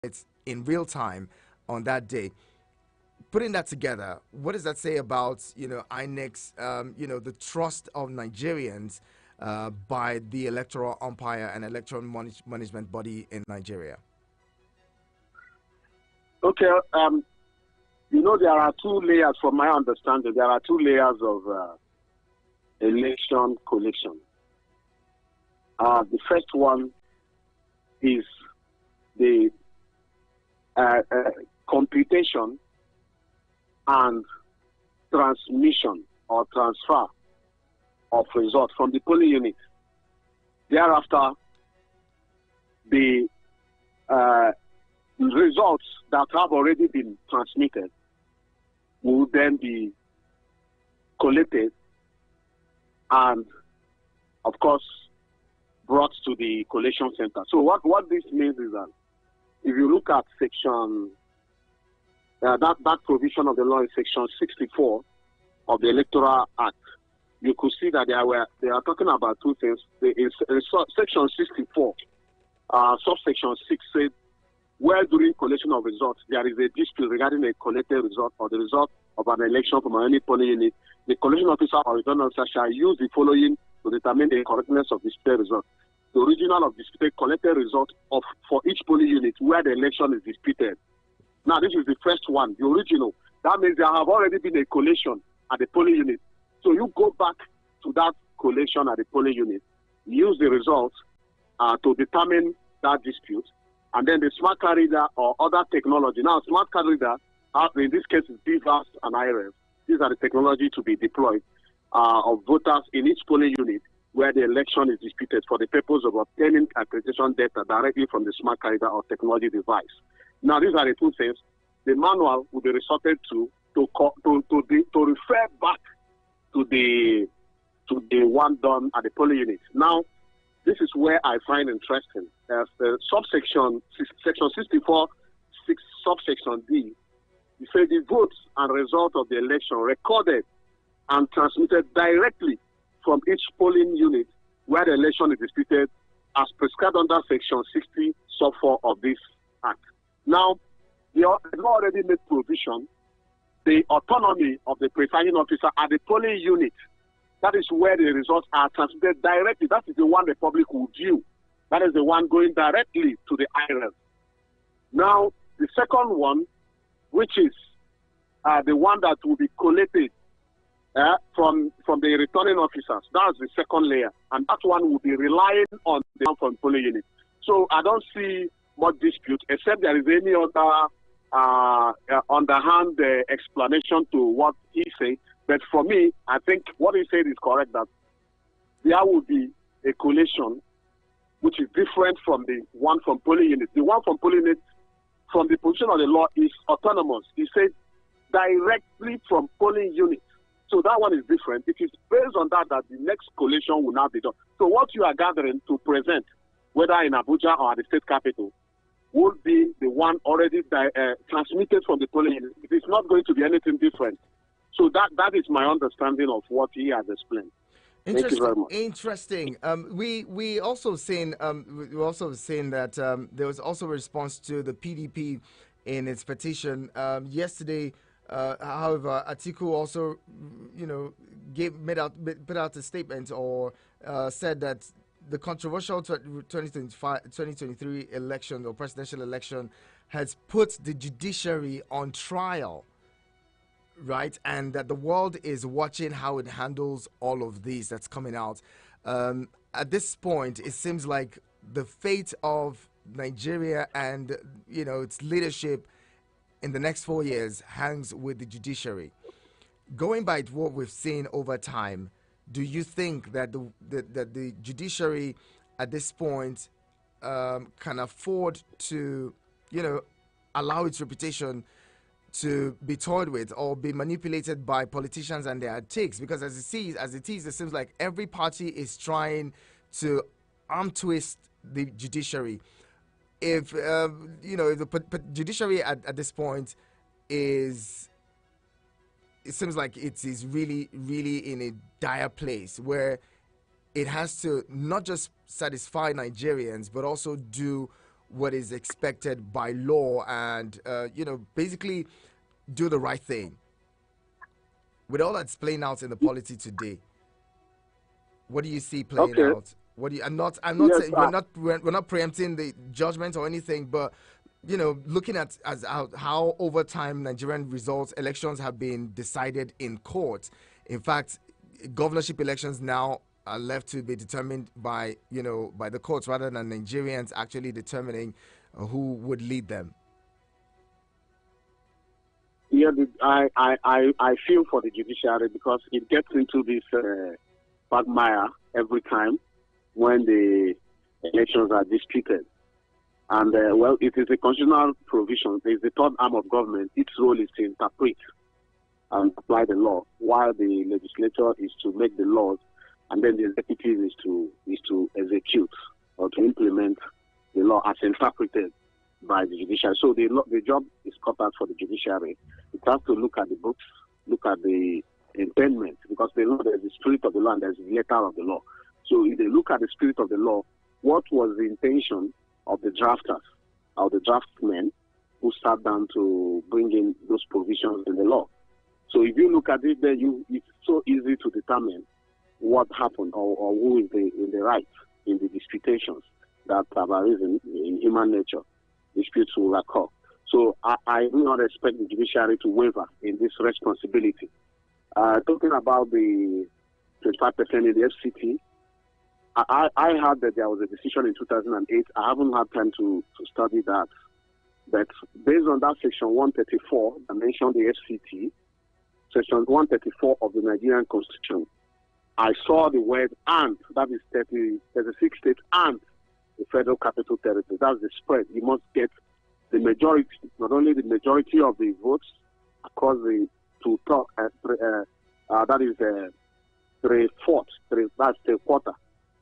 it's in real time on that day. Putting that together, what does that say about INEC's the trust of Nigerians by the electoral umpire and electoral management body in Nigeria? Okay, there are two layers, from my understanding. There are two layers of election collection. The first one is the computation and transmission or transfer of results from the polling unit. Thereafter, the results that have already been transmitted will then be collected and, of course, brought to the collation center. So what this means is that if you look at section, that provision of the law in section 64 of the Electoral Act, you could see that they are talking about two things. In section 64, subsection 6 said, where during collection of results there is a dispute regarding a collected result or the result of an election from any polling unit, the collection officer or return officer shall use the following to determine the correctness of disputed result. The original of disputed collected result for each polling unit where the election is disputed. Now, this is the first one, the original. That means there have already been a collation at the polling unit. So you go back to that collation at the polling unit, use the results to determine that dispute, and then the smart card reader or other technology. Now, smart card reader, in this case, is BVAS and IRF. These are the technology to be deployed of voters in each polling unit where the election is disputed for the purpose of obtaining accreditation data directly from the smart card reader or technology device. Now, these are the two things. The manual will be resorted to refer back to the one done at the polling unit. Now, this is where I find interesting. As the section 64, subsection D, it says the votes and result of the election recorded and transmitted directly from each polling unit where the election is disputed as prescribed under section 60, sub 4 of this Act. Now, they have already made provision the autonomy of the presiding officer at the polling unit. That is where the results are transmitted directly. That is the one the public will view. That is the one going directly to the IRS. Now, the second one, which is the one that will be collected from the returning officers, that's the second layer. And that one will be relying on the one from polling unit. So I don't see much dispute, except there is any other underhand explanation to what he said. But for me, I think what he said is correct, that there will be a collation which is different from the one from polling unit. The one from polling unit, from the position of the law, is autonomous. He said directly from polling unit. So that one is different. It is based on that the next collation will now be done. So what you are gathering to present, whether in Abuja or at the state capital, would be the one already transmitted from the polling unit. It is not going to be anything different. So that is my understanding of what he has explained. Thank you very much. Interesting. We also seen that there was also a response to the PDP in its petition yesterday. However, Atiku also, put out a statement or said that the controversial 2023 election or presidential election has put the judiciary on trial, right? And that the world is watching how it handles all of these that's coming out. At this point, it seems like the fate of Nigeria and, its leadership in the next 4 years hangs with the judiciary. Going by what we've seen over time, do you think that the judiciary at this point can afford to, allow its reputation to be toyed with or be manipulated by politicians and their takes? Because as it is, it seems like every party is trying to arm twist the judiciary. If if the judiciary at this point is, it seems like it is really, really in a dire place where it has to not just satisfy Nigerians but also do what is expected by law and, basically do the right thing. With all that's playing out in the polity today, what do you see playing Okay. out? What do you? I'm not Yes. saying we're not preempting the judgment or anything, but looking at as how over time Nigerian results elections have been decided in court. In fact, governorship elections now are left to be determined by the courts rather than Nigerians actually determining who would lead them. Yeah, I feel for the judiciary because it gets into this quagmire every time when the elections are disputed. And, well, it is a constitutional provision. It is the third arm of government. Its role is to interpret and apply the law, while the legislature is to make the laws, and then the executive is to execute or to implement the law as interpreted by the judiciary. So the job is cut out for the judiciary. It has to look at the books, look at the intendment, because they know there's the spirit of the law and there's the letter of the law. So if they look at the spirit of the law, what was the intention of the drafters or the draftsmen who sat down to bring in those provisions in the law? So if you look at it, then it's so easy to determine what happened or who is in the right in the disputations that have arisen in human nature. Disputes will occur. So I do not expect the judiciary to waver in this responsibility. Talking about the 25% in the FCT, I heard that there was a decision in 2008. I haven't had time to study that. But based on that section 134 that mentioned the FCT, section 134 of the Nigerian Constitution, I saw the word "and," that is 36 states and the Federal Capital Territory. That's the spread. You must get the majority, not only the majority of the votes across the that is that's a quarter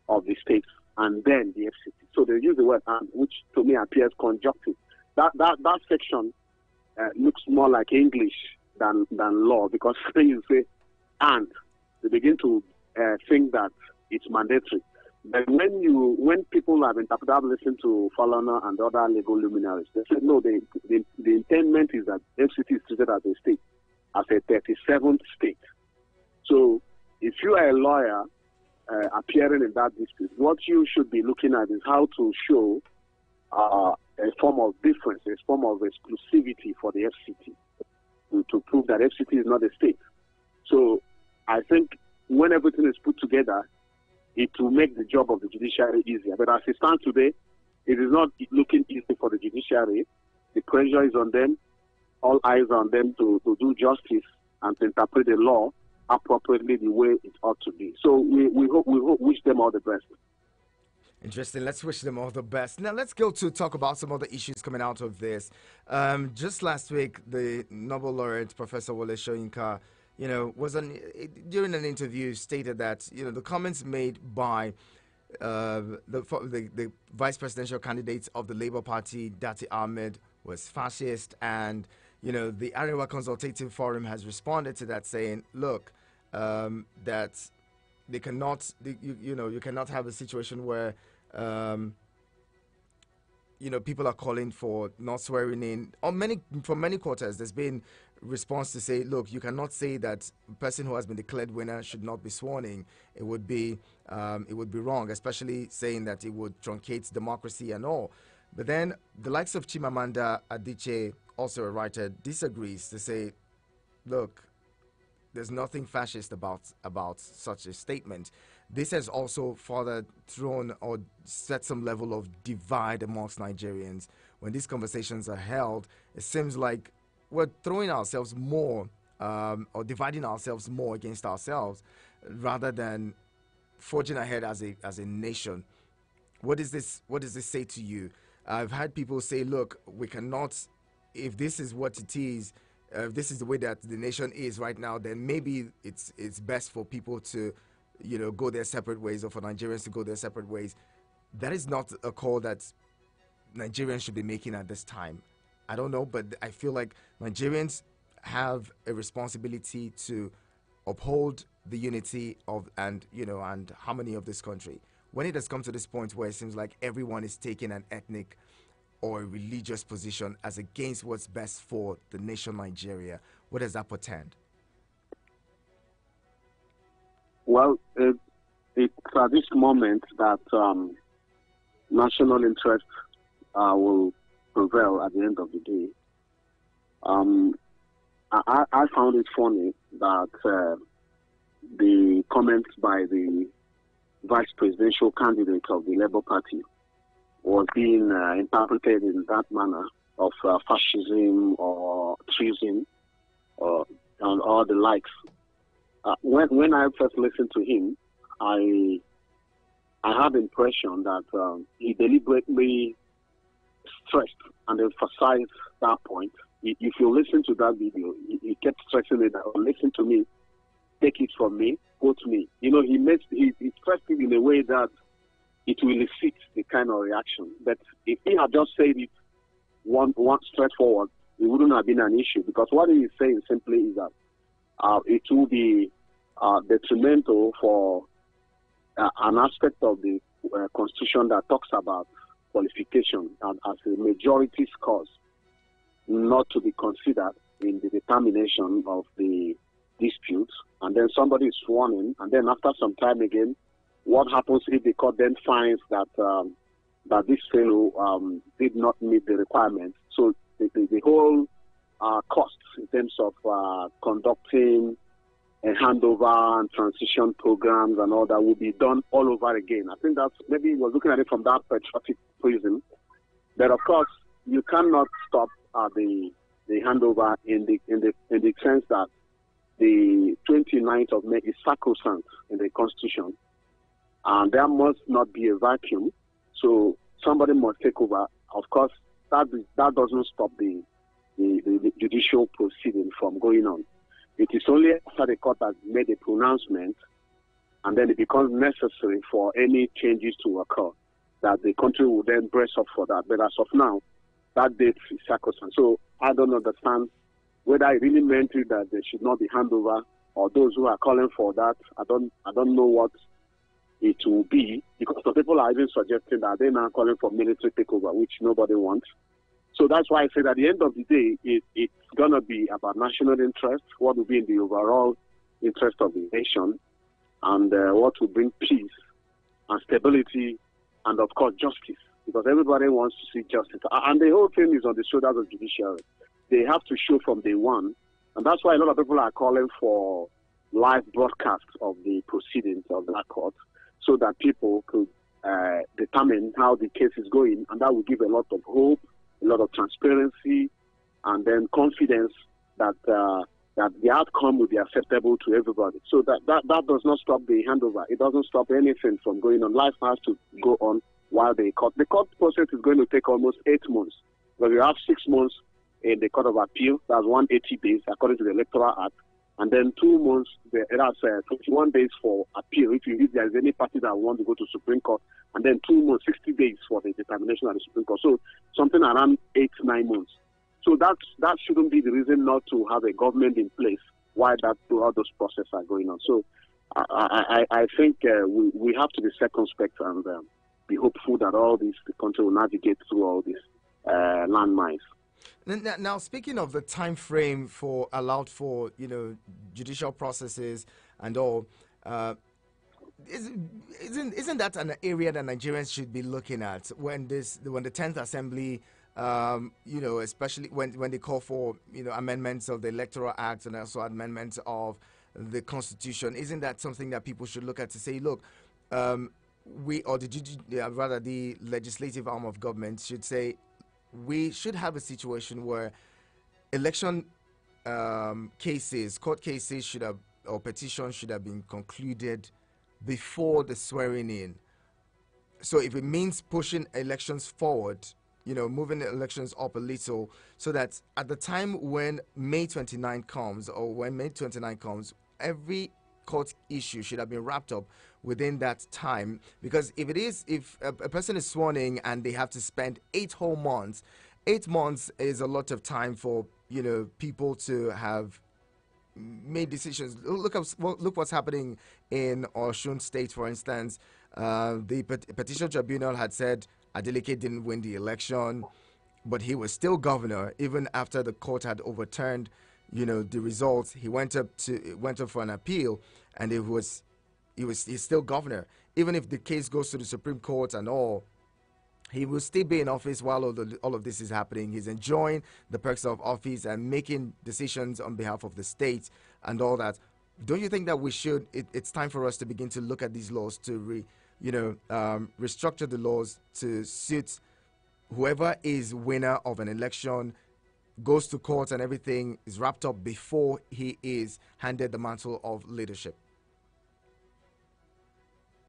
of the states, and then the FCT. So they use the word "and," which to me appears conjunctive. That section looks more like English than law, because when you say "and," they begin to think that it's mandatory. But when people have interpreted, I've listened to Falana and other legal luminaries, they said no, the intendment is that FCT is treated as a state, as a 37th state. So if you are a lawyer appearing in that dispute, what you should be looking at is how to show a form of difference, a form of exclusivity for the FCT to prove that FCT is not a state. So I think when everything is put together, it will make the job of the judiciary easier. But as it stands today, it is not looking easy for the judiciary. The pressure is on them. All eyes are on them to do justice and to interpret the law appropriately the way it ought to be. So we wish them all the best. Interesting. Let's wish them all the best. Now let's go to talk about some other issues coming out of this. Just last week, the Nobel laureate Professor Wole Soyinka, during an interview stated that the comments made by the vice presidential candidate of the Labour Party, Dati Ahmed, was fascist, and the Arewa Consultative Forum has responded to that, saying, look, that they cannot, you cannot have a situation where people are calling for not swearing in. From many quarters, there's been response to say, look, you cannot say that a person who has been declared winner should not be sworn in. It would be wrong, especially saying that it would truncate democracy and all. But then the likes of Chimamanda Adichie, also a writer, disagrees to say, look, there's nothing fascist about such a statement. This has also further thrown or set some level of divide amongst Nigerians. When these conversations are held, it seems like we're throwing ourselves more or dividing ourselves more against ourselves rather than forging ahead as a nation. What does this say to you? I've had people say, look, we cannot, if this is what it is, if this is the way that the nation is right now, then maybe it's best for people to go their separate ways, or for Nigerians to go their separate ways. That is not a call that Nigerians should be making at this time. I don't know, but I feel like Nigerians have a responsibility to uphold the unity of and harmony of this country. When it has come to this point where it seems like everyone is taking an ethnic or a religious position as against what's best for the nation Nigeria? What does that portend? Well, it's at this moment that national interest will prevail at the end of the day. I found it funny that the comments by the vice presidential candidate of the Labour Party was being interpreted in that manner of fascism or treason or the likes. When I first listened to him, I had the impression that he deliberately stressed and emphasized that point. If you listen to that video, he kept stressing it. Listen to me, take it from me, quote me. You know, he stressed it in a way that it will elicit the kind of reaction. But if he had just said it one straightforward, it wouldn't have been an issue, because what he is saying simply is that it will be detrimental for an aspect of the Constitution that talks about qualification and as a majority cause not to be considered in the determination of the dispute. And then somebody is sworn in, and then after some time again, what happens if the court then finds that that this fellow did not meet the requirements? So the whole costs in terms of conducting a handover and transition programs and all that will be done all over again. I think that's, maybe we're looking at it from that patriotic prism. But of course, you cannot stop the handover in the sense that the 29th of May is sacrosanct in the Constitution, and there must not be a vacuum. So somebody must take over. Of course, that doesn't stop the judicial proceeding from going on. It is only after the court has made a pronouncement and then it becomes necessary for any changes to occur that the country will then brace up for that. But as of now, that date is sacrosanct. So I don't understand whether I really meant it that there should not be handover, or those who are calling for that. I don't know what it will be, because some people are even suggesting that they're now calling for military takeover, which nobody wants. So that's why I said at the end of the day, it's going to be about national interest, what will be in the overall interest of the nation, and what will bring peace and stability, and of course justice, because everybody wants to see justice. And the whole thing is on the shoulders of judiciary. They have to show from day one, and that's why a lot of people are calling for live broadcasts of the proceedings of that court, so that people could determine how the case is going, and that will give a lot of hope, a lot of transparency, and then confidence that that the outcome will be acceptable to everybody. So that does not stop the handover. It doesn't stop anything from going on. Life has to go on while the court process is going to take almost 8 months. But we have 6 months in the Court of Appeal. That's 180 days according to the Electoral Act. And then 2 months, that's 21 days for appeal if there is any party that want to go to Supreme Court. And then 2 months, 60 days for the determination of the Supreme Court. So something around 8-9 months. So that shouldn't be the reason not to have a government in place while all those processes are going on. So I think we have to be circumspect and be hopeful that the country will navigate through all these landmines. Now, speaking of the time frame allowed for judicial processes and all, isn't that an area that Nigerians should be looking at when the 10th Assembly, especially when they call for amendments of the Electoral Act and also amendments of the Constitution? Isn't that something that people should look at to say, look, the legislative arm of government should say, we should have a situation where election court cases or petitions should have been concluded before the swearing in. So if it means pushing elections forward, moving the elections up a little, so that at the time when May 29 comes, every court issue should have been wrapped up within that time. Because if a person is sworn in and they have to spend 8 whole months, 8 months is a lot of time for people to have made decisions. Look what's happening in Osun State, for instance. The petition tribunal had said Adeleke didn't win the election. but he was still governor even after the court had overturned, the results. He went up for an appeal, and he's still governor. Even if the case goes to the Supreme Court and all, he will still be in office while all of this is happening. He's enjoying the perks of office and making decisions on behalf of the state and all that. Don't you think that it's time for us to begin to look at these laws to restructure the laws to suit whoever is winner of an election, goes to court and everything is wrapped up before he is handed the mantle of leadership?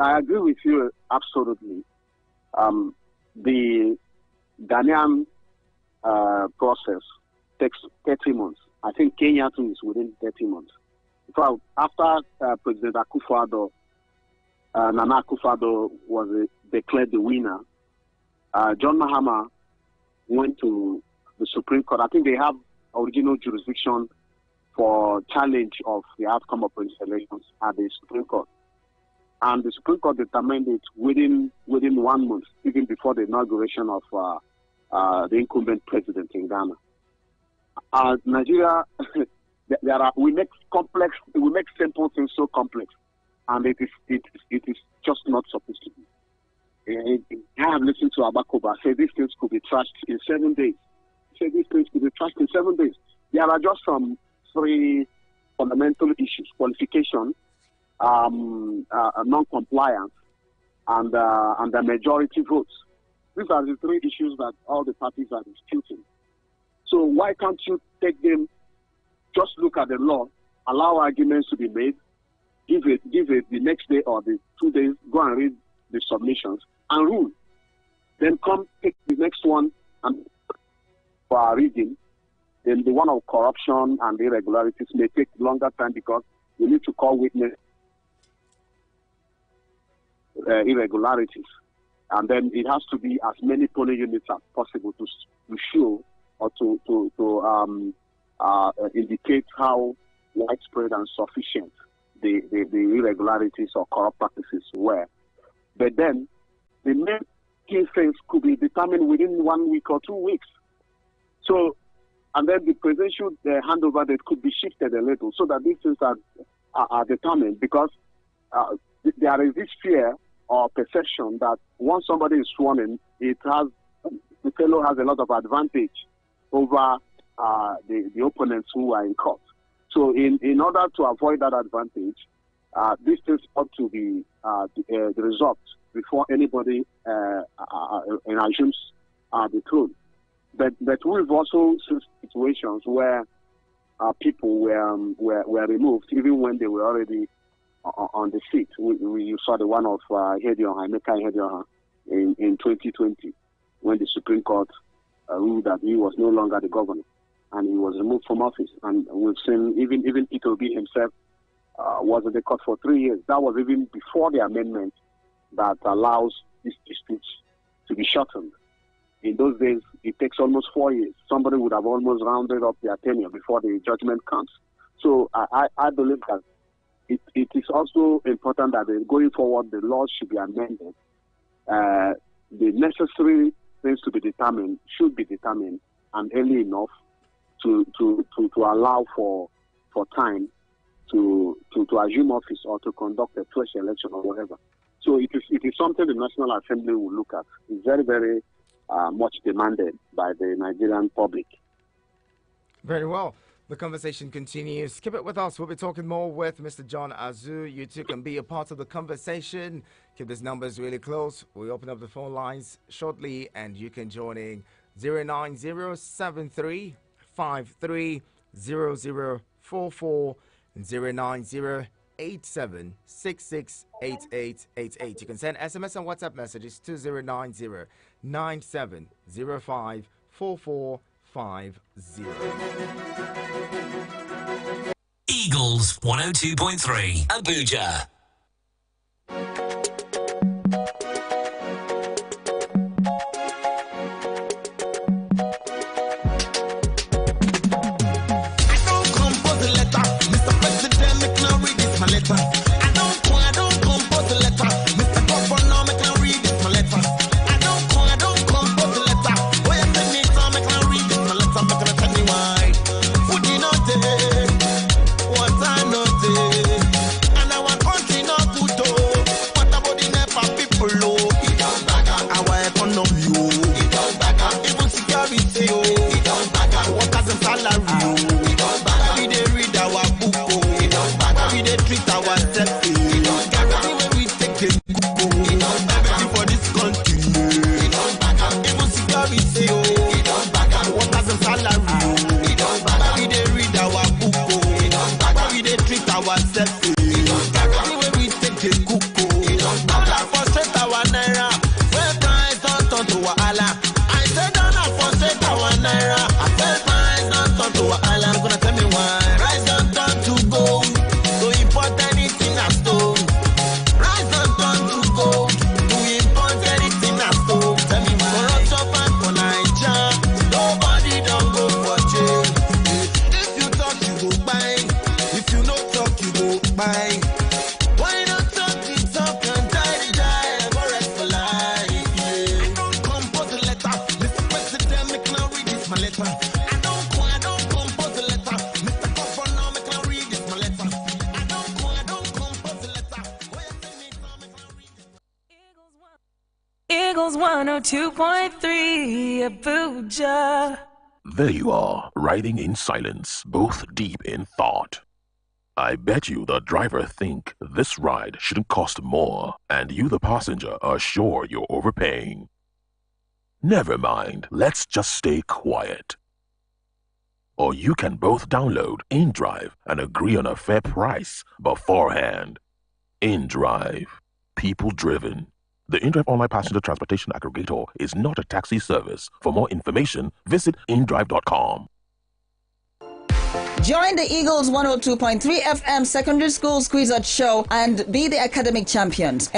I agree with you absolutely. The Ghanaian process takes 30 months. I think Kenya too is within 30 months. So after President Akufo-Addo, Nana Akufo-Addo was declared the winner, John Mahama went to the Supreme Court. I think they have original jurisdiction for challenge of the outcome of presidential elections at the Supreme Court. And the Supreme Court determined it within 1 month, even before the inauguration of the incumbent president in Ghana. Nigeria, we make simple things so complex, and it is just not supposed to be. I have listened to Abakoba say these things could be trashed in 7 days. Say these things could be trashed in 7 days. There are just some three fundamental issues: qualification, non-compliance, and the majority votes. These are the three issues that all the parties are disputing. So why can't you take them, just look at the law, allow arguments to be made, give it the next day or the 2 days, go and read the submissions and rule. Then come take the next one and for our reading. Then the one of corruption and irregularities may take longer time because you need to call witness irregularities, and then it has to be as many polling units as possible to show or to indicate how widespread and sufficient the irregularities or corrupt practices were. But then the main key things could be determined within 1 week or 2 weeks. So, and then the presidential handover that could be shifted a little so that these things are determined, because there is this fear or perception that once somebody is sworn in, the fellow has a lot of advantage over the opponents who are in court. So in order to avoid that advantage, these things ought to be resolved before anybody assumes the throne. But we've also seen situations where people were removed even when they were already on the seat. You saw the one of Emeka Ihedioha in 2020 when the Supreme Court ruled that he was no longer the governor and he was removed from office. And we've seen even Peter Obi himself was in the court for 3 years. That was even before the amendment that allows these disputes to be shortened. In those days, it takes almost 4 years. Somebody would have almost rounded up their tenure before the judgment comes. So I believe that it is also important that going forward, the laws should be amended. The necessary things to be determined should be determined, and early enough to allow for time to assume office or to conduct a fresh election or whatever. So it is something the National Assembly will look at. It's very, very much demanded by the Nigerian public. Very well. The conversation continues. Keep it with us. We'll be talking more with Mr. John Azu. You too can be a part of the conversation. Keep these numbers really close. We'll open up the phone lines shortly, and you can join in 09073530044 and 09087668888. You can send SMS and WhatsApp messages to 09097054450. Eagles 102.3 Abuja. letter. I don't compose the letter. Mr. Corporal, now me can read this my letter. I don't compose the letter. Why you send me now me can read this. Eagles 102.3 Abuja. There you are, riding in silence, both deep in thought. I bet you the driver think this ride shouldn't cost more, and you the passenger are sure you're overpaying. Never mind, let's just stay quiet. Or you can both download InDrive and agree on a fair price beforehand. InDrive, people driven. The InDrive online passenger transportation aggregator is not a taxi service. For more information, visit indrive.com. Join the Eagles 102.3 FM Secondary School Squeeze-Out Show and be the academic champions.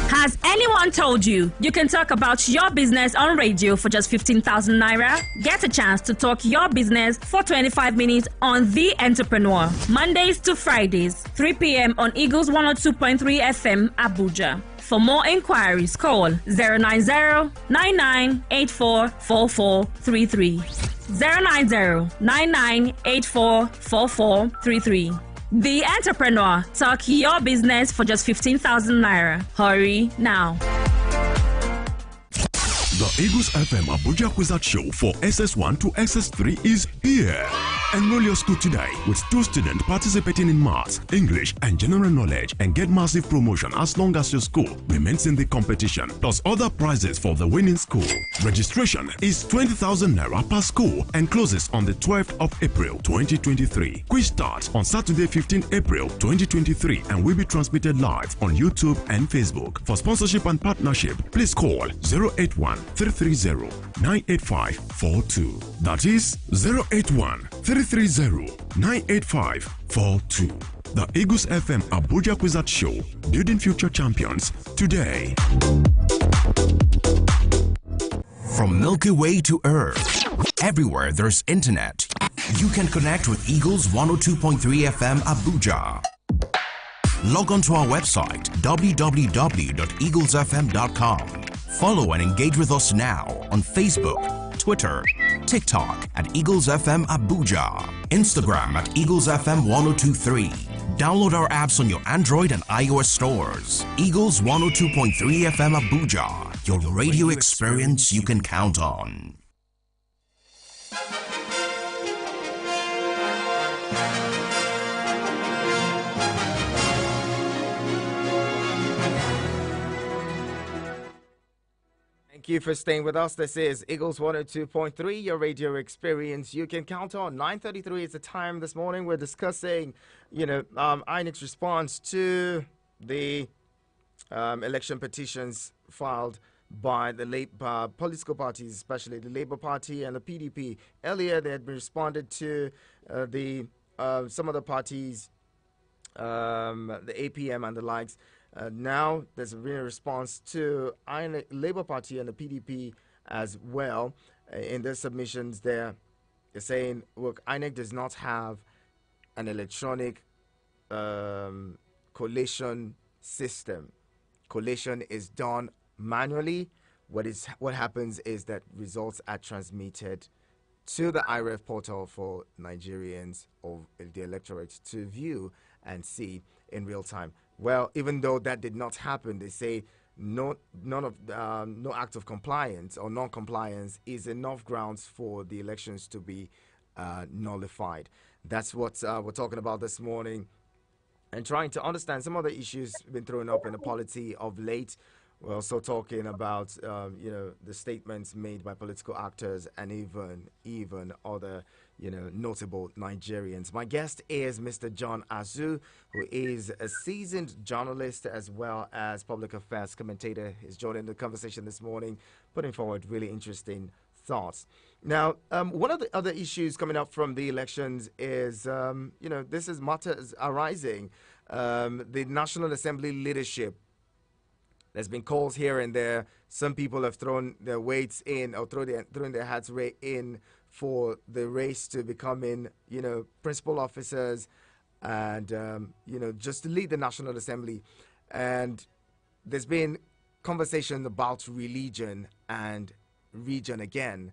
Has anyone told you you can talk about your business on radio for just 15,000 naira? Get a chance to talk your business for 25 minutes on The Entrepreneur. Mondays to Fridays, 3 p.m. on Eagles 102.3 FM, Abuja. For more inquiries, call 090-9984-4433. 090-9984-4433. The Entrepreneur. Talk your business for just 15,000 naira. Hurry now. The Eagles FM Abuja Quiz Show for SS1 to SS3 is here. Enroll your school today with 2 students participating in maths, English, and general knowledge and get massive promotion as long as your school remains in the competition, plus other prizes for the winning school. Registration is 20,000 naira per school and closes on the 12th of April 2023. Quiz starts on Saturday 15 April 2023 and will be transmitted live on YouTube and Facebook. For sponsorship and partnership, please call 081-330-98542. That is 081-330-98542. The Eagles FM Abuja Quiz Show, building future champions today. From Milky Way to Earth, everywhere there's internet, you can connect with Eagles 102.3 FM Abuja. Log on to our website www.eaglesfm.com. Follow and engage with us now on Facebook, Twitter, TikTok at Eagles FM Abuja, Instagram at Eagles FM 1023. Download our apps on your Android and iOS stores. Eagles 102.3 FM Abuja, your radio experience you can count on. Thank you for staying with us. This is Eagles 102.3, your radio experience you can count on. 9:33 is the time this morning. We're discussing, INEC's response to the election petitions filed by the political parties, especially the Labour Party and the PDP. Earlier, they had been responded to some of the parties, the APM and the likes. Now there's been a response to the Labour Party and the PDP as well. In their submissions, they're saying, look, INEC does not have an electronic collation system. Collation is done manually. What happens is that results are transmitted to the IREF portal for Nigerians or the electorate to view and see in real time. Well, even though that did not happen, they say no act of compliance or non-compliance is enough grounds for the elections to be nullified. That's what we're talking about this morning, and trying to understand some of the issues been thrown up in the polity of late. We're also talking about the statements made by political actors and even other notable Nigerians. My guest is Mr. John Azu, who is a seasoned journalist as well as public affairs commentator. He's joining the conversation this morning, putting forward really interesting thoughts. Now, one of the other issues coming up from the elections is, this is matters arising. The National Assembly leadership. There's been calls here and there. Some people have thrown their weights in or thrown their hats in for the race to becoming, principal officers and, just to lead the National Assembly. And there's been conversation about religion and region again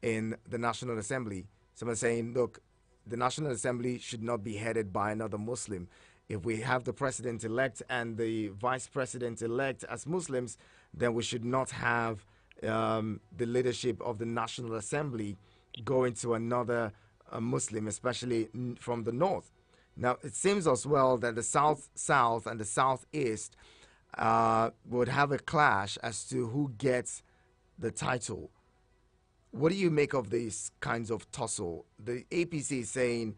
in the National Assembly. Someone saying, look, the National Assembly should not be headed by another Muslim. If we have the president-elect and the vice president-elect as Muslims, then we should not have the leadership of the National Assembly going to another Muslim, especially from the north. Now, it seems as well that the South and the Southeast would have a clash as to who gets the title. What do you make of these kinds of tussle? The APC is saying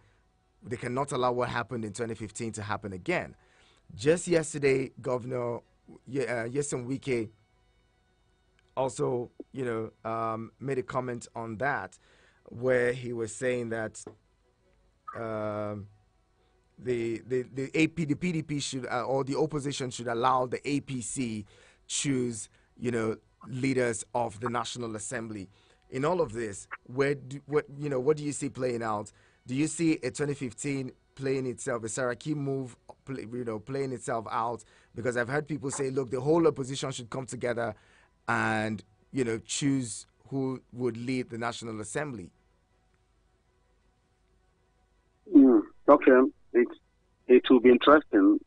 they cannot allow what happened in 2015 to happen again. Just yesterday, Governor Nyesom Wike also, made a comment on that, where he was saying that the PDP should or the opposition should allow the APC choose leaders of the National Assembly. In all of this, what do you see playing out? Do you see a 2015 playing itself, a Saraki move, playing itself out? Because I've heard people say, look, the whole opposition should come together and choose who would lead the National Assembly. Okay, it will be interesting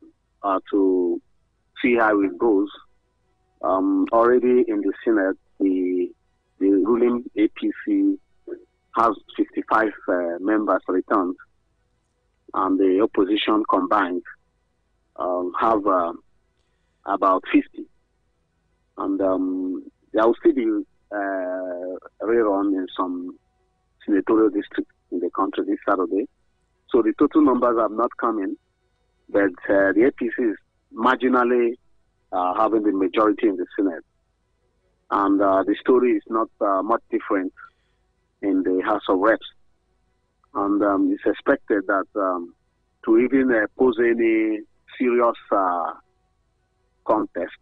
to see how it goes. Already in the Senate, the ruling APC has 55 members returned, and the opposition combined have about 50. And there will still be rerun in some senatorial districts in the country this Saturday. So the total numbers have not come in, but the APC is marginally having the majority in the Senate. And the story is not much different in the House of Reps. And it's expected that to even pose any serious contest,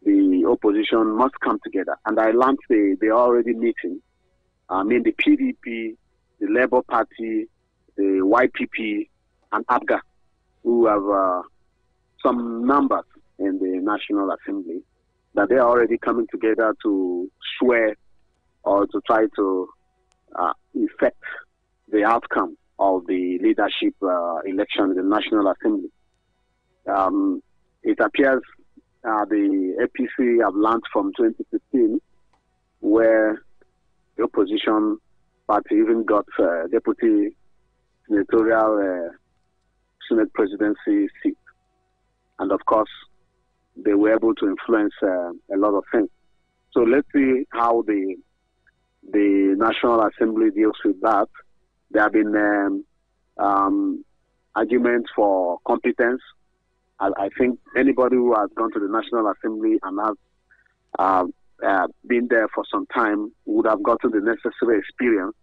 the opposition must come together. And I learned they are already meeting. The PDP, the Labour Party, the YPP, and ABGA, who have some numbers in the National Assembly, that they are already coming together to swear or to try to effect the outcome of the leadership election in the National Assembly. It appears the APC have learned from 2015, where the opposition party even got deputy senatorial Senate presidency seat. And of course, they were able to influence a lot of things. So let's see how the National Assembly deals with that. There have been arguments for competence. I think anybody who has gone to the National Assembly and has been there for some time would have gotten the necessary experience.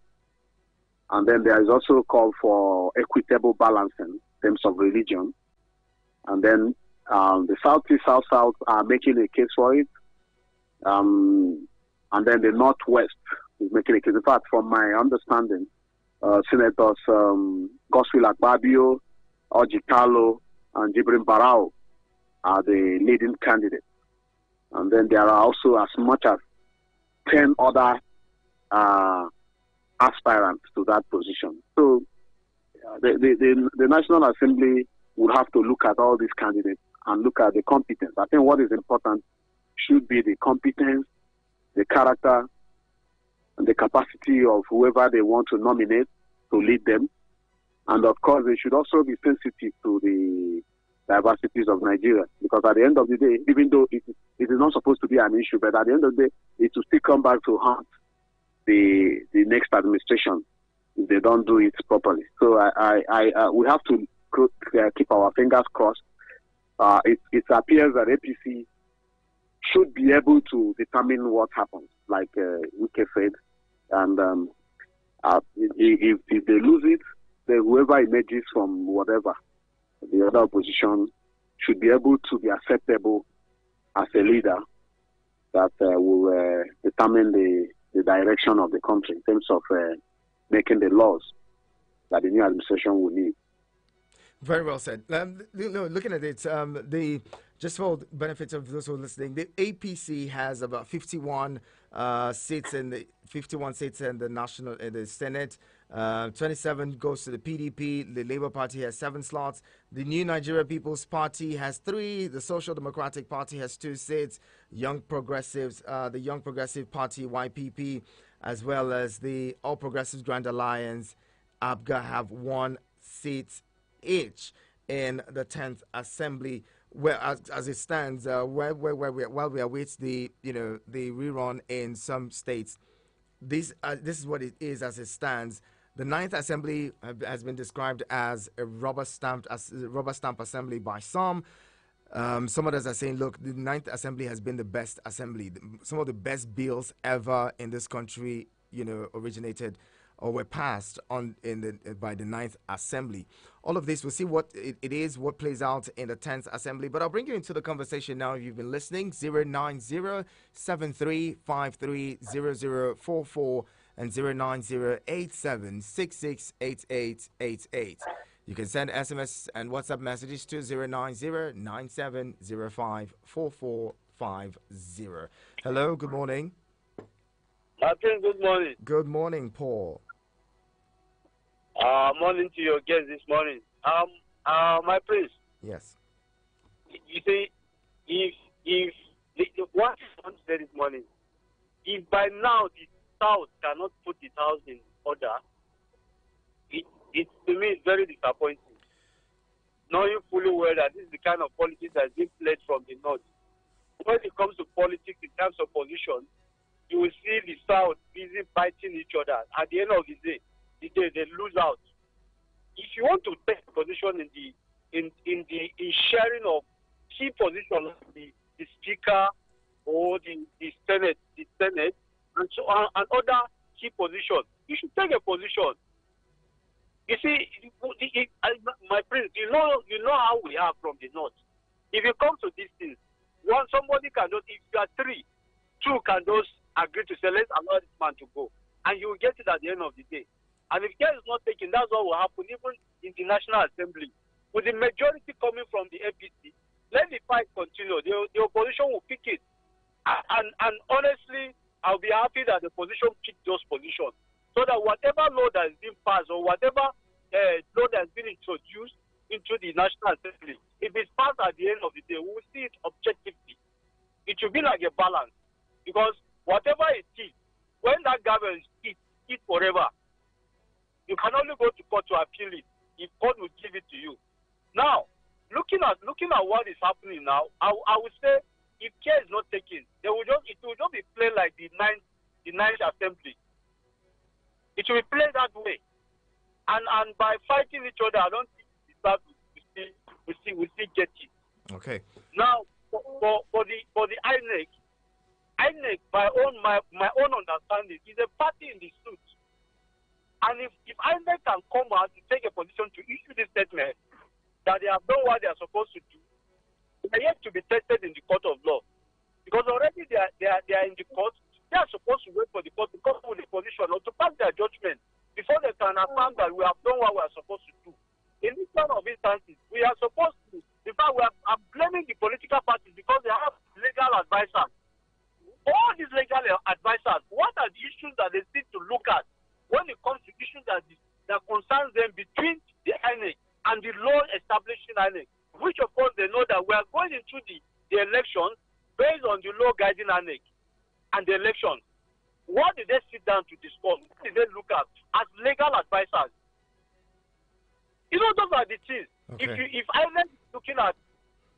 And then there is also a call for equitable balancing in terms of religion. And then the Southeast, South are making a case for it. And then the Northwest is making a case. In fact, from my understanding, Senators Godswill Akpabio, Orji Carlo, and Jibrin Barao are the leading candidates. And then there are also as much as 10 other aspirants to that position. So the National Assembly would have to look at all these candidates and look at the competence. I think what is important should be the competence, the character, and the capacity of whoever they want to nominate to lead them. And of course, they should also be sensitive to the diversities of Nigeria. Because at the end of the day, even though it is not supposed to be an issue, but at the end of the day, it will still come back to haunt the next administration if they don't do it properly. So we have to keep our fingers crossed. It appears that APC should be able to determine what happens, like Wike said. And if they lose it, then whoever emerges from whatever, the other opposition should be able to be acceptable as a leader that will determine the direction of the country in terms of making the laws that the new administration will need. Very well said. Looking at it, just for the benefit of those who are listening, the APC has about 51 seats in the 51 seats in the Senate. 27 goes to the PDP. The Labour Party has 7 slots. The New Nigeria People's Party has 3. The Social Democratic Party has 2 seats. The Young Progressive Party (YPP), as well as the All Progressives Grand Alliance (ABGA), have 1 seat each in the 10th Assembly. Well, as it stands, while we await the rerun in some states, this is what it is as it stands. The 9th Assembly has been described as a rubber stamp assembly by some. Some others are saying, look, the 9th Assembly has been the best assembly. Some of the best bills ever in this country, originated or were passed by the 9th Assembly. All of this, we'll see what it is, what plays out in the 10th Assembly. But I'll bring you into the conversation now. If you've been listening, 090-7353-0044 and 090-8766-8888. You can send SMS and WhatsApp messages to 090-9705-4450. Hello, good morning. Martin, good morning. Good morning, Paul. Morning to your guest this morning. My prince. Yes. You see, if what I want to say this morning, if by now the South cannot put its house in order, it to me is very disappointing. Knowing fully well that this is the kind of politics that is being played from the North. When it comes to politics in terms of position, you will see the South busy fighting each other. At the end of the day, they lose out. If you want to take a position in sharing of key positions, the Speaker or the Senate, and so on, and other key positions, you should take a position. You see, my prince, you know how we are from the North. If it comes to these things, somebody can just, if you are 3, 2 can just agree to say, let's allow this man to go. And you will get it at the end of the day. And if care is not taken, that's what will happen even in the National Assembly. With the majority coming from the APC, let the fight continue. The opposition will pick it. And honestly, I'll be happy that the opposition pick those positions. So that whatever law that has been passed or whatever law that has been introduced into the National Assembly, if it's passed at the end of the day, we will see it objectively. It should be like a balance. Because whatever it is, when that government is forever, you can only go to court to appeal it if court will give it to you. Now, looking at what is happening now, I would say if care is not taken, it will just be played like the ninth assembly. It will be played that way, and by fighting each other, I don't think we still get it. Okay. Now, for the INEC, my own understanding, is a party in the suit. And if INEC can come out to take a position to issue this statement that they have done what they are supposed to do, they are yet to be tested in the court of law. Because already they are in the court, they are supposed to wait for the court to come with a position or to pass their judgment before they can affirm that we have done what we are supposed to do. In this kind of instances, we are supposed to, in fact, I'm blaming the political parties because they have legal advisors. All these legal advisors, what are the issues that they need to look at when it comes to issues that concerns them between the INEC and the law establishing INEC, which of course they know that we are going into the elections based on the law guiding INEC and the elections. What did they sit down to discuss? What did they look at as legal advisors? Those are the things. Okay. If INEC is looking at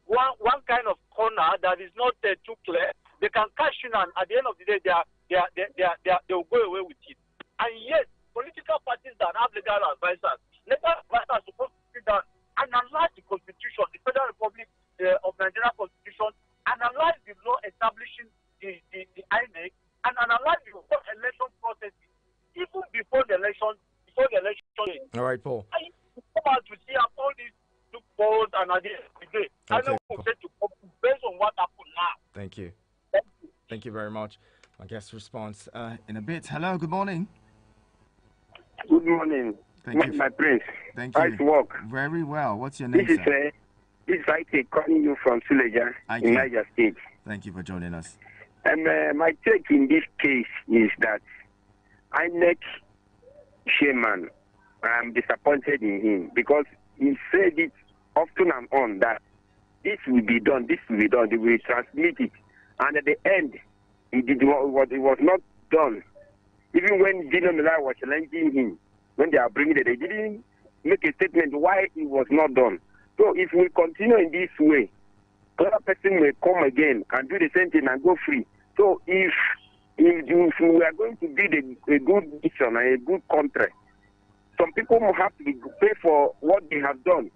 one kind of corner that is not too clear, they can cash in, and at the end of the day, they will go away with it. And yes, political parties that have legal advisors are supposed to sit down and analyze the Constitution, the Federal Republic of Nigeria Constitution, and analyze the law establishing the INEC, and analyze the whole election processes, even before the election. All right, Paul. I come out to see all these loopholes, and at the end of the day, I know who said to come based on what happened now. Thank you. Thank you very much. My guest response in a bit. Hello, good morning. Good morning, my prince. Thank you. Nice work. Very well. What's your name, This sir? is Ike calling you from Suleja in Niger State. Thank you for joining us. My take in this case is that INEC chairman, I'm disappointed in him because he said it often and on that this will be done, they will transmit it. And at the end, it was not done. Even when Dino Miller was challenging him, when they are bringing it, they didn't make a statement why it was not done. So if we continue in this way, another person may come again and do the same thing and go free. So if we are going to build a good nation and a good country, some people will have to pay for what they have done.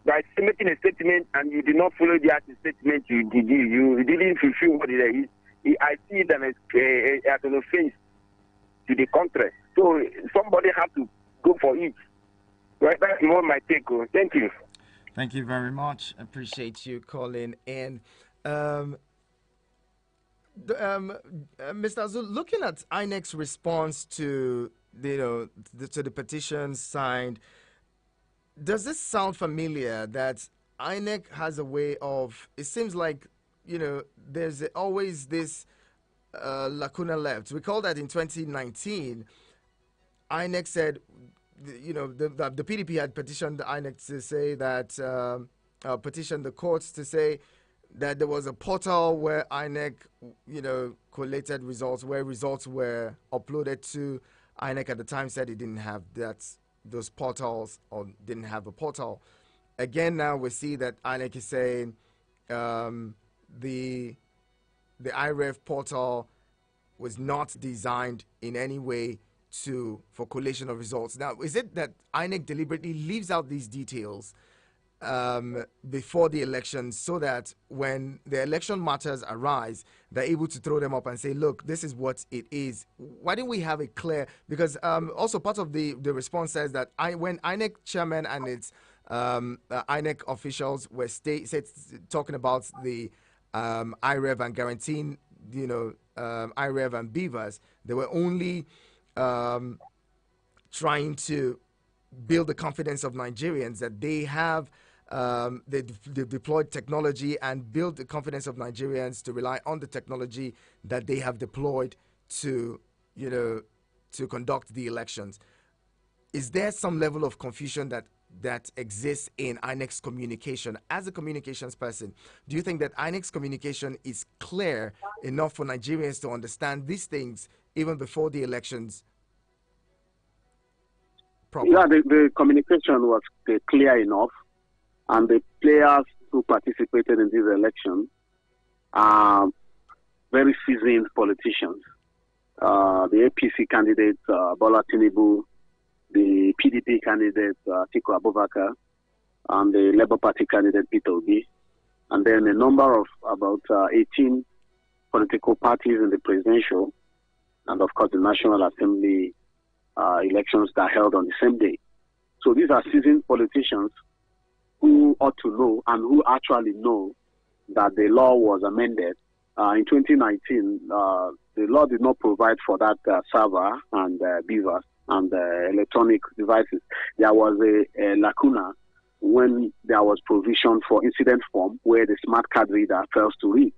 By making a statement and you did not follow the statement you didn't fulfill what it is. I see them as an offense to the country. So somebody has to go for it. Right, that's more my take. Thank you. Thank you very much. Appreciate you calling in. Mr. Azul, looking at INEC's response to to the petition signed, does this sound familiar? That INEC has a way of, it seems like there's always this lacuna left. Recall that in 2019, INEC said, the PDP had petitioned the INEC to say that, petitioned the courts to say that there was a portal where INEC, collated results, where results were uploaded to. INEC at the time said it didn't have those portals, or didn't have a portal. Again, now we see that INEC is saying the IREF portal was not designed in any way for collation of results. Now, is it that INEC deliberately leaves out these details before the election so that when the election matters arise, they're able to throw them up and say, look, this is what it is? Why didn't we have it clear? Because also part of the response says that when INEC chairman and its INEC officials were talking about the IREV and guaranteeing, IREV and beavers, they were only trying to build the confidence of Nigerians that they have they've deployed technology and build the confidence of Nigerians to rely on the technology that they have deployed to conduct the elections. Is there some level of confusion that exists in INEC's communication? As a communications person, do you think that INEC's communication is clear enough for Nigerians to understand these things even before the elections? Yeah, the communication was clear enough, and the players who participated in this election are very seasoned politicians. The APC candidate, Bola Tinubu, the PDP candidate, Atiku Abubakar, and the Labour Party candidate, Peter Obi, and then a number of about 18 political parties in the presidential, and of course the National Assembly elections that are held on the same day. So these are seasoned politicians who ought to know and who actually know that the law was amended. In 2019, the law did not provide for that server and beavers and electronic devices. There was a lacuna when there was provision for incident form where the smart card reader fails to read.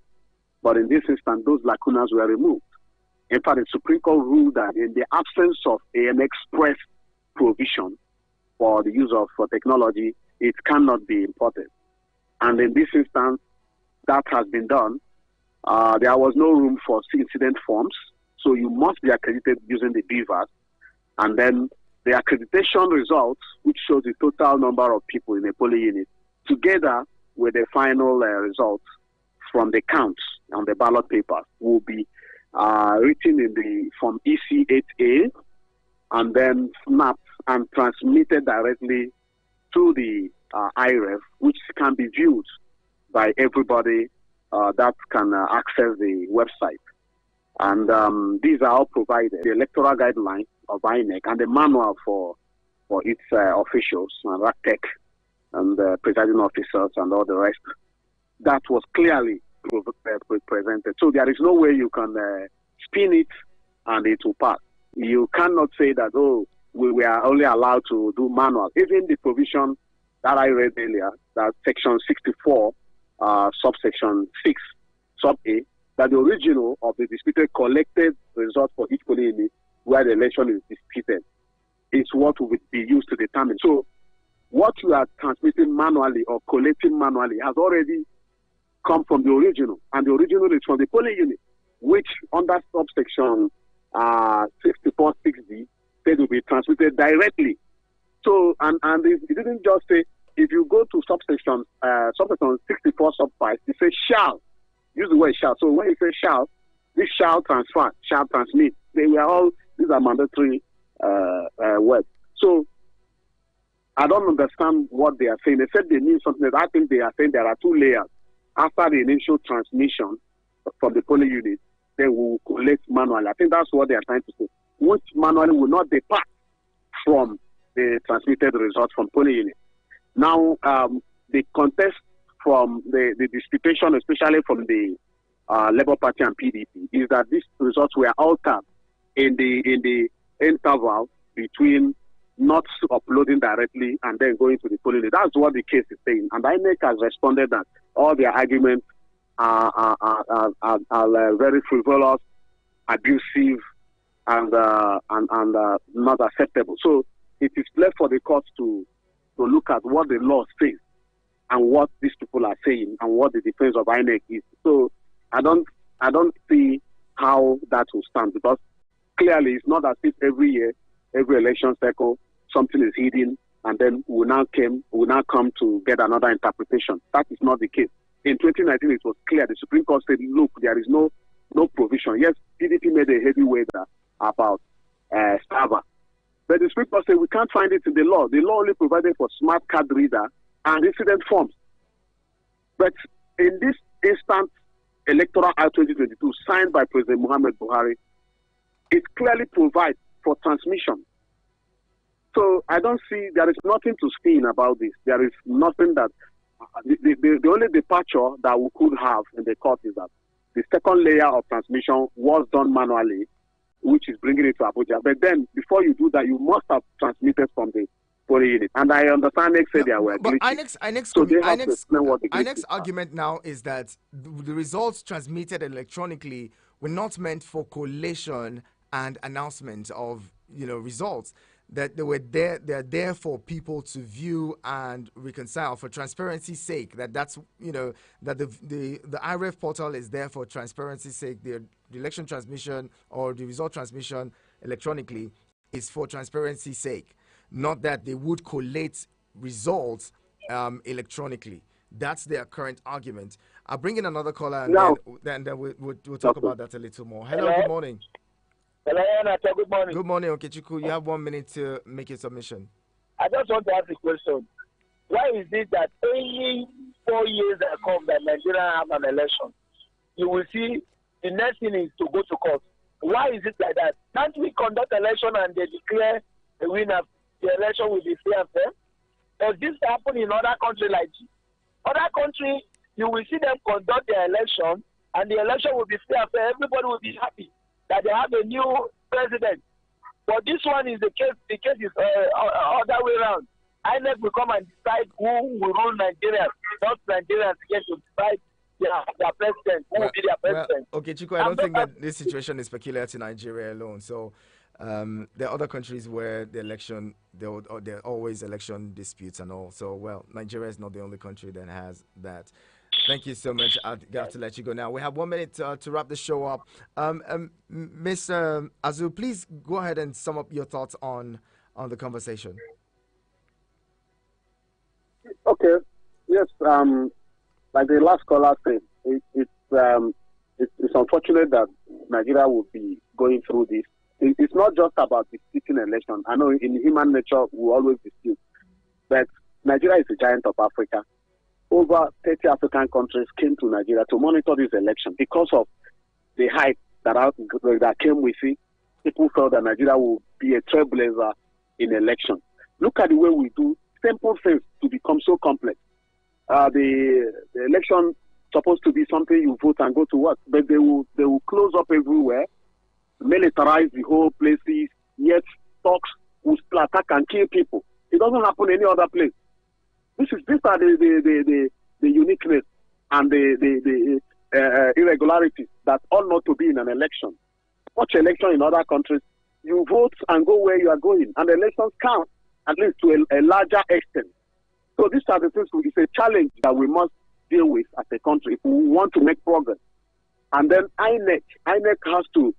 But in this instance, those lacunas were removed. In fact, the Supreme Court ruled that in the absence of an express provision for the use of technology, it cannot be imported. And in this instance, that has been done. There was no room for incident forms, so you must be accredited using the BVAS. And then the accreditation results, which shows the total number of people in a polling unit, together with the final results from the counts on the ballot papers, will be written in the Form EC8A and then snapped and transmitted directly to the IREF, which can be viewed by everybody that can access the website. And these are all provided, the electoral guidelines of INEC and the manual for its officials, and RACTEC, and the presiding officers and all the rest. That was clearly presented. So there is no way you can spin it and it will pass. You cannot say that, oh, we are only allowed to do manual. Even the provision that I read earlier, that section 64, subsection 6, sub A, that the original of the disputed collected results for each polling unit where the election is disputed is what will be used to determine. So what you are transmitting manually or collating manually has already come from the original, and the original is from the polling unit, which under subsection 6460 said will be transmitted directly. So, and it didn't just say, if you go to subsection 64 sub 5, it says shall. Use the word shall. So when you say shall, this shall transfer, shall transmit. These are mandatory words. So I don't understand what they are saying. They said they mean something that I think they are saying there are two layers. After the initial transmission from the polling unit, they will collect manually. I think that's what they are trying to say. Which manually will not depart from the transmitted results from polling unit. Now, the contest from the disputation, especially from the Labour Party and PDP, is that these results were altered in the interval between not uploading directly and then going to the polling unit. That's what the case is saying. And INEC has responded that all their arguments are very frivolous, abusive, and not acceptable. So it is left for the courts to look at what the law says and what these people are saying and what the defense of INEC is. So I don't see how that will stand, because clearly it's not as if every year, every election cycle, something is hidden and then we now come to get another interpretation. That is not the case. In 2019, it was clear. The Supreme Court said, look, there is no provision. Yes, PDP made a heavy weight about Stava. But the Supreme Court said we can't find it in the law. The law only provided for smart card reader and incident forms. But in this instant Electoral Act 2022, signed by President Muhammad Buhari, it clearly provides for transmission. So I don't see, there is nothing to spin about this. There is nothing that, the only departure that we could have in the court is that the second layer of transmission was done manually, which is bringing it to Abuja. But then, before you do that, you must have transmitted from the polling unit. And I understand INEC said they were glitchy. INEC's argument now is that the results transmitted electronically were not meant for collation and announcement of results. That they're there for people to view and reconcile for transparency's sake. That the IREF portal is there for transparency's sake. The election transmission or the result transmission electronically is for transparency's sake, not that they would collate results electronically. That's their current argument. I'll bring in another caller and then we'll talk about that a little more. Hello, good morning. Hello, Anata, good morning. Good morning, Okechukwu. You have 1 minute to make your submission. I just want to ask a question. Why is it that every 4 years that come that Nigeria have an election, you will see the next thing is to go to court? Why is it like that? Can't we conduct election and they declare the winner? The election will be fair and fair? Does this happen in other countries like this? Other countries, you will see them conduct their election and the election will be fair and fair. Everybody will be happy that they have a new president. But this one is the case is other way around. INEC will come and decide who will rule Nigeria, not Nigerians again to decide their president, who will be their president. Okay, Chico, I don't think that this situation is peculiar to Nigeria alone. So there are other countries where the election, there are always election disputes and all. So, well, Nigeria is not the only country that has that. Thank you so much. I'll have to let you go now. We have 1 minute to wrap the show up. Ms. Azu, please go ahead and sum up your thoughts on the conversation. Okay. Yes. Like the last caller said, it's unfortunate that Nigeria will be going through this. It's not just about disputing election. I know in human nature we always dispute, but Nigeria is a giant of Africa. Over 30 African countries came to Nigeria to monitor this election because of the hype that came with it. People felt that Nigeria will be a trailblazer in elections. Look at the way we do simple things to become so complex. The election is supposed to be something you vote and go to work, but they will close up everywhere, militarize the whole places, yet thugs will attack and kill people. It doesn't happen any other place. These are the uniqueness and the irregularities that ought not to be in an election. Watch election in other countries, you vote and go where you are going, and elections count, at least to a larger extent. So these are the things, it's a challenge that we must deal with as a country if we want to make progress. And then INEC has to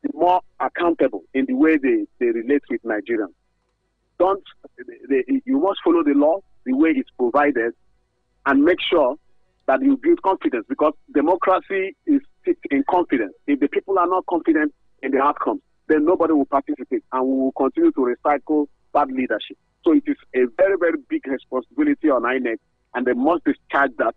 be more accountable in the way they relate with Nigerians. You must follow the law the way it's provided and make sure that you build confidence, because democracy is in confidence. If the people are not confident in the outcomes, then nobody will participate, and we will continue to recycle bad leadership. So it is a very, very big responsibility on INEC, and they must discharge that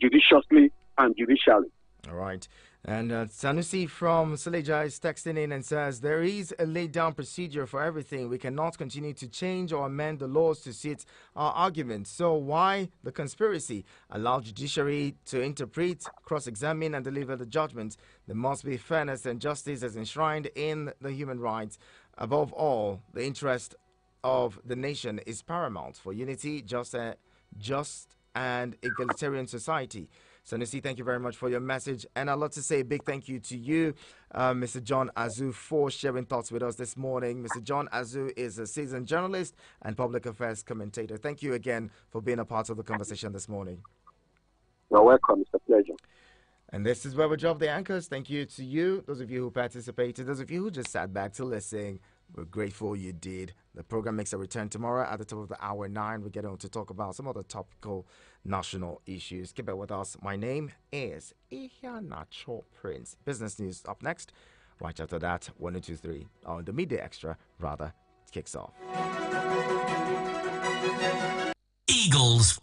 judiciously and judicially. All right. And Sanusi from Suleja is texting in and says, there is a laid down procedure for everything. We cannot continue to change or amend the laws to suit our arguments. So why the conspiracy? Allow judiciary to interpret, cross-examine and deliver the judgment. There must be fairness and justice as enshrined in the human rights. Above all, the interest of the nation is paramount for unity, just and egalitarian society. Sanusi, thank you very much for your message. And I'd love to say a big thank you to you, Mr. John Azu, for sharing thoughts with us this morning. Mr. John Azu is a seasoned journalist and public affairs commentator. Thank you again for being a part of the conversation this morning. You're welcome. It's a pleasure. And this is where we drop the anchors. Thank you to you, those of you who participated, those of you who just sat back to listen. We're grateful you did. The program makes a return tomorrow at the top of the hour 9. We get on to talk about some other topical national issues. Keep it with us. My name is Ihanacho Prince. Business news up next. Right after that, 1023 on the Midday Extra, rather, kicks off. Eagles